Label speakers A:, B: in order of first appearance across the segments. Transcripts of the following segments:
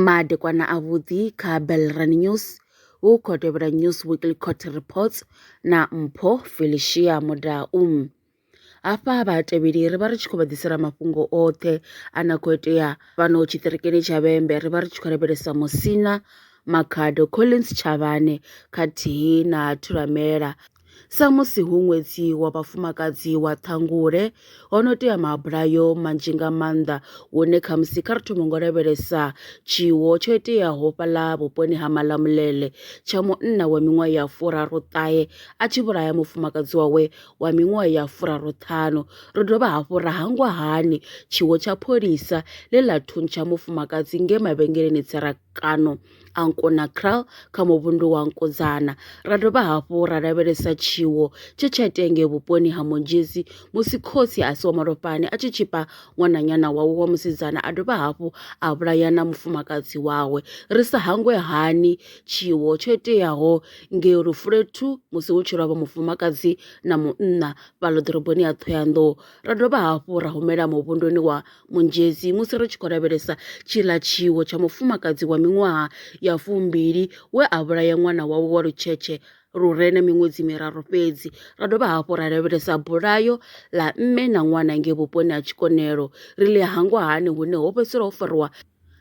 A: madekwana a vhuḓi kha Bellrun News hu khou tevhela News Weekly Court Reports na Mpho Felicia Mudau. Hafha vhatevheli ri vha ri tshi khou vha ḓisela mafhungo oṱhe ane a khou itea fhano tshiṱirikini tsha Vhembe. Ri vha ri tshi khou lavhelesa Musina, Makhado, Collins Chavhane khathihi na Thulamela. Sa musi hu ṅwedzi wa vhafumakadzi wa Ṱhangule ho no tea mabulayo manzhi nga maanḓa hune khamusi kha ri thoma ngo lavhelesa tshiwo tsho iteaho fhaḽa vhuponi ha Malamulele tsha munna wa miṅwaha ya 35 a tshi vhulaya mufumakadzi wawe wa miṅwaha ya 35. Ri dovha hafhu ra hangwa hani tshiwo tsha pholisa ḽe ḽa thuntsha mufumakadzi nge mavhengeleni tserakano a Nkonakral kha muvhundu wa Nkodzana. Ra dovha hafhu ra lavhelesa tshiwo tshe tsha itea ngei vhuponi ha Monjezi musi khotsi a si wa malofhani a tshi tshipa ṅwananyana wawe wa musidzana a dovha hafhu a vhulaya na mufumakadzi wawe. Ri sa hangwe hani tshiwo tsho iteaho ngei Lufulethu musi hu tshi lovha mufumakadzi na munna fhaḽo ḓoroboni ya Thohoyandou. Ra dovha hafhu ra humela muvhunduni wa Monjezi musi ri tshi khou lavhelesa tshiḽa tshiwo tsha mufumakadzi wa miṅwaha ya 20 we a vhulaya ṅwana wawe wa lutshetshe lu re na miṅwedzi miraru fhedzi. Ra dovha hafhu ra lavhelesa bulayo ḽa mme na ṅwana ngei vhuponi ha Tshikonelo. Ri ḽi hangwa hani hune ho fhedzisela ho fariwa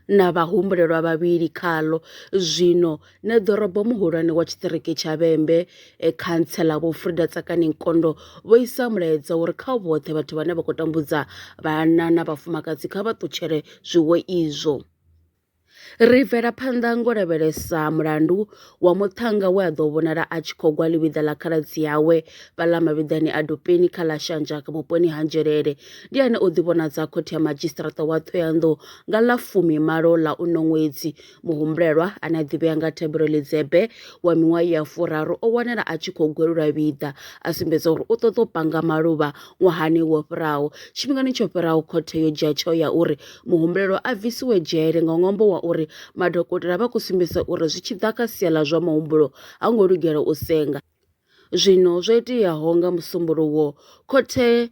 A: na vhahumbulelwa vhavhili khaḽo. Zwino nṋe ḓorobo muhulwane wa tshiṱiriki tsha Vhembe khantsela vho Frida Tsakani Nkondo vho isa mulaedza uri kha vhoṱhe vhathu vhane vha khou tambudza vhana na vhafumakadzi kha vha ṱutshele zwiwo izwo. Ri bvela phanḓa ngo lavhelesa mulandu wa muṱhannga we a ḓo vhonala a tshi khou gwa ḽivhiḓa ḽa khaladzi yawe fhaḽa mavhiḓani a Dopeni kha ḽa Shandzhaka vhuponi ha Nzhelele. Ndi ane o ḓivhonadza khothe ya madzhisiṱiraṱa wa Thohoyandou nga ḽa 18 ḽa uno ṅwedzi. Muhumbulelwa ane a ḓivhea nga Thembelo Lidzebe wa miṅwaha ya 40 o wanala a tshi khou gwelulwa vhiḓa a sumbedza uri u ṱoḓa u panga maluvha ṅwahani wo fhiraho. Tshifhingani tsho fhiraho khothe yo dzhia tsheo ya uri muhumbulelwa a bvisiwe dzhele nga ṅwambo wa uri madokotela vha khou sumbedzisa uri zwi tshi ḓa kha sia ḽa zwa muhumbulo ha ngo lugela u senga. Zwino zwo iteaho nga musumbuluwo khothe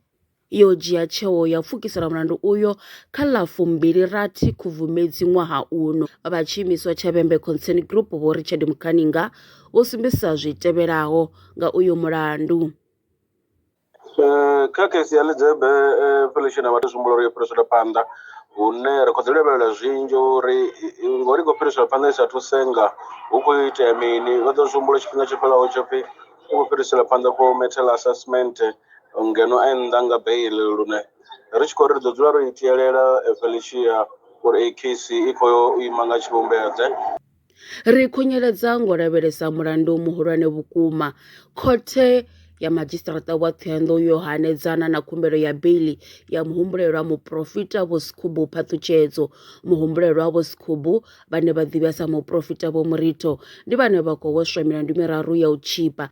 A: yo dzhia tsheo ya pfukisela mulandu uyo kha ḽa 28 Khubvumedzi ṅwaha uno. Vha tshiimiswa tsha Vhembe Concern Group vho Richard Mukhaninga vho sumbedzisa zwi tevhelaho nga uyo mulandu.
B: Kha kesi ya Lidzebe Felicia na vhathu sumbula uri yo fhirisela phanḓa hune ri khou ḓi lavhelela zwinzhi uri ngori khou fhirisela phanḓa i sathu senga hu khou itea mini. Vha ḓo sumbula tshifhinga tsho fhelaho tsho pfhi u khou fhirisela phanḓa for mental assessment ngeno a nnḓa nga bail lune ri tshi khou ri ḓo dzula ro itielela Felicia uri ei case i khou ima nga tshivhumbedze.
A: Ri khunyeledza ngo lavhelesa mulandu muhulwane vhukuma. Khothe ya madzhisiṱiraṱa wa Thohoyandou yo hanedzana na khumbelo ya beiḽi ya muhumbulelwa muprofita Vho Skhubu Phaṱhutshedzo. Muhumbulelwa Vho Skhubu vhane vha ḓivha sa muprofita Vho Murito ndi vhane vha khou hweswa milandu miraru ya u tshipa.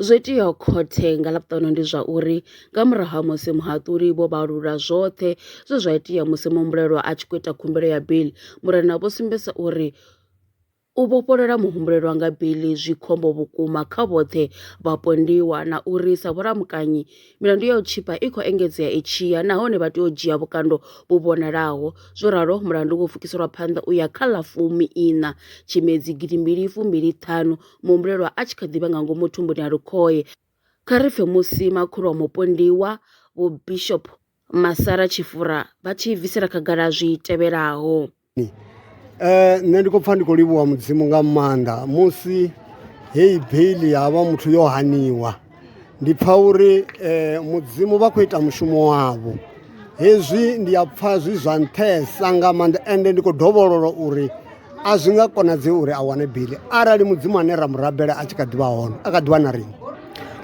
A: Zwo iteaho khothe nga ḽa ndi zwa uri nga murahu ha musi muhaṱuli vho vhalula zwoṱhe zwe zwa itea musi muhumbulelwa a tshi khou ita khumbelo ya beiḽi, murana vho sumbedzisa uri u vhofholela muhumbulelwa nga beiḽi zwi khombo vhukuma kha vhoṱhe vhapondiwa na uri sa vhulamukanyi milandu ya u tshipa i khou engedzea i tshiya nahone vha tea u dzhia vhukando vhu vhonalaho. Zwo ralo mulandu wo pfukiswa phanḓa u ya kha ḽa 14 Tshimedzi 2025 muhumbulelwa a tshi kha ḓivha nga ngomu thumbuni ha lukhohe. Kha ri pfe musi makhulu wa mupondiwa Vho Bishop Masara Tshifura vha tshi bvisela khagala zwi tevhelaho.
C: Nṋe ndi khou pfha ndi khou livhuwa mudzimu nga maanḓa musi heyi beiḽi ya vha muthu yo haniwa. Ndi pfha uri mudzimu vha khou ita mushumo wavho. Hezwi ndi a pfha zwi zwa nṱhesa nga maanḓa ende ndi khou dovholola uri a zwi nga konadzei uri a wane beiḽi arali mudzimu ane ra murabela a tshi kha ḓivha hone a kha ḓivha na riṋe.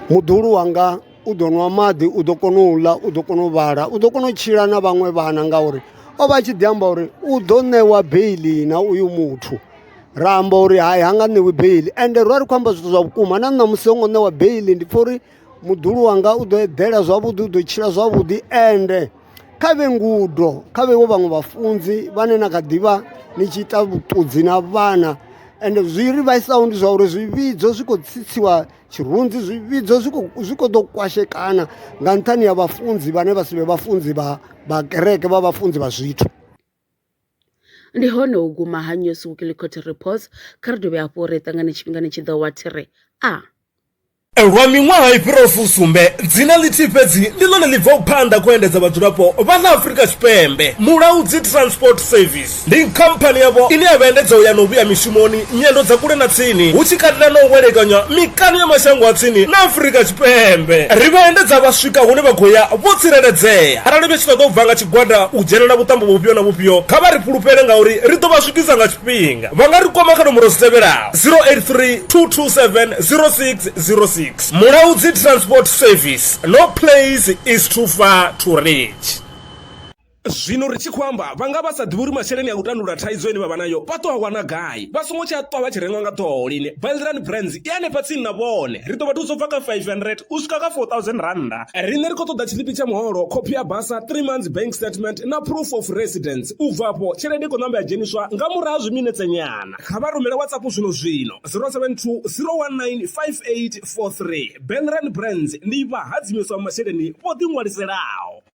C: Muḓuhulu wanga u ḓo nwa maḓi, u ḓo kona u ḽa, u ḓo kona u vhala, u ḓo kona u tshila na vhaṅwe vhana ngauri o vha a tshi ḓi amba uri u ḓo ṋewa beiḽi na uyu muthu. Ra amba uri hai ha nga ṋewi beiḽi ende ro ri khou amba zwithu zwa vhukuma na ṋamusi ho ngo ṋewa beiḽi. Ndi pfha uri muḓuhulu wanga u ḓo eḓela zwavhuḓi, u ḓo tshila zwavhuḓi ende kha vhe ngudo kha vhe vho vhaṅwe vhafunzi vhane na kha ḓivha ni tshi ita vhuṱudzi na vhana. Ende zwi ri vhaisaho ndi zwa uri zwivhidzo zwi khou tsitsiwa tshirunzi, zwivhidzo zwi khou ḓo kwashekana nga nṱhani ya vhafunzi vhane vha si vhe vhafunzi vha kereke vha vhafunzi vha zwithu.
A: ndi hone u guma ha News Weekly Court Reports kha ri dovhe hafhu ri ṱangane tshifhingani tshi ḓo wa thiri
D: lwa miṅwaha i fhiraho sumbe dzina ḽithihi fhedzi ndi ḽone ḽi bvaho phanḓa khou endedza vhadzulapo vha ḽa Afrika Tshipembe. Mulaudzi Transport Service ndi khamphani yavho ine ya vhaendedza u ya na u vhuya mishumoni nyendo dza kule na tsini hu tshi katela na u welekanya mikano ya mashango a tsini na Afrika Tshipembe. Ri vhaendedza vha swika hune vha khou ya vho tsireledzea. Arali vha tshi ṱoḓa u bva nga tshigwada u dzhenela vhuṱambo vhufhio na vhufhio kha vha ri fhulufhele ngauri ri ḓo vha swikisa nga tshifhinga. Vha nga ri kwama kha nomboro dzi tevhelaho 083 227 0606. Mulaudzi Transport Service, no place is too far to reach. Zwino ri tshi khou amba vhanga vha sa ḓivhi uri masheleni a u tandulula thaidzo ine vha vha nayo vha ṱo a wana gai vha songo tsha ṱwa vha tshi renga nga ṱhoho lini. Valrand Brands i hanefha tsini na vhone ri ḓo vha thusa u bva kha 500 u swika kha 4000 randa. Riṋe ri khou ṱoḓa tshiḽipi tsha muholo, khophi ya basa, 3 months bank statement na proof of residence. U bvapo tshelede i khou ṋamba ya dzheniswa nga murahu ha zwiminetse nyana. Kha vha rumele WhatsApp zwino 072 019 5843. Valrand Brands ndi vha hadzimiswa masheleni vho ḓi ṅwaliselaho.